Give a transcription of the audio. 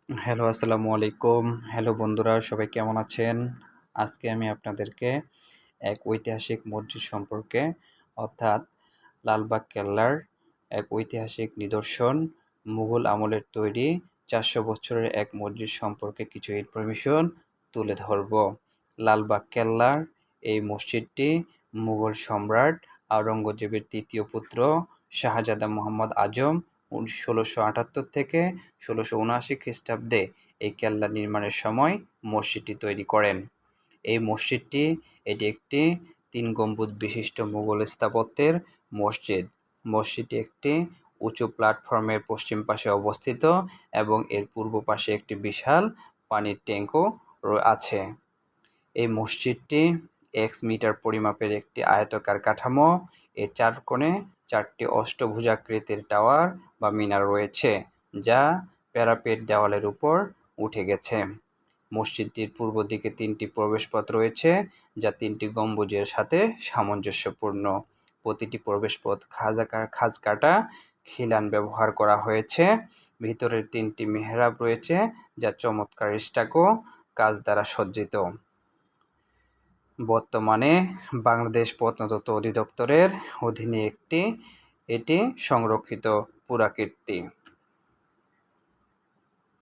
Hello, আসসালামু আলাইকুম। Hello বন্ধুরা, সবাই কেমন আছেন? আজকে আমি আপনাদেরকে এক ঐতিহাসিক মসজিদ সম্পর্কে অর্থাৎ লালবাগ কেল্লার এক ঐতিহাসিক নিদর্শন, মুঘল আমলের তৈরি ৪০০ বছরের এক মসজিদ সম্পর্কে কিছু ইনফরমেশন তুলে ধরব। লালবাগ কেল্লার এই মসজিদটি মুঘল সম্রাট আওরঙ্গজেবের ৩য় পুত্র শাহজাদা মুহাম্মদ আজম ১৬৭৮ থেকে ১৬৭৯ খ্রিস্টাব্দে এই কেল্লা নির্মাণের সময় মসজিদটি তৈরি করেন। এই মসজিদটি এটি একটি ৩ গম্বুজ বিশিষ্ট মুঘল স্থাপত্যের মসজিদ। মসজিদটি একটি উঁচু প্ল্যাটফর্মের পশ্চিম পাশে অবস্থিত এবং এর পূর্ব পাশে একটি বিশাল পানির ট্যাঙ্কও আছে। এই মসজিদটি ১ মিটার পরিমাপের একটি আয়তাকার কাঠামো। এর ৪ কোণে ৪টি অষ্টভুজাকৃতির টাওয়ার বা মিনার রয়েছে, যা প্যারাপেট দেওয়ালের উপর উঠে গেছে। মসজিদটির পূর্ব দিকে ৩টি প্রবেশপথ রয়েছে, যা ৩টি গম্বুজের সাথে সামঞ্জস্যপূর্ণ। প্রতিটি প্রবেশপথ খাঁজ কাটা খিলান ব্যবহার করা হয়েছে। ভিতরের ৩টি মেহরাব রয়েছে, যা চমৎকার স্টাকো কাজ দ্বারা সজ্জিত। বর্তমানে বাংলাদেশ প্রত্নতত্ত্ব অধিদপ্তরের অধীনে এটি সংরক্ষিত পুরাকীর্তি।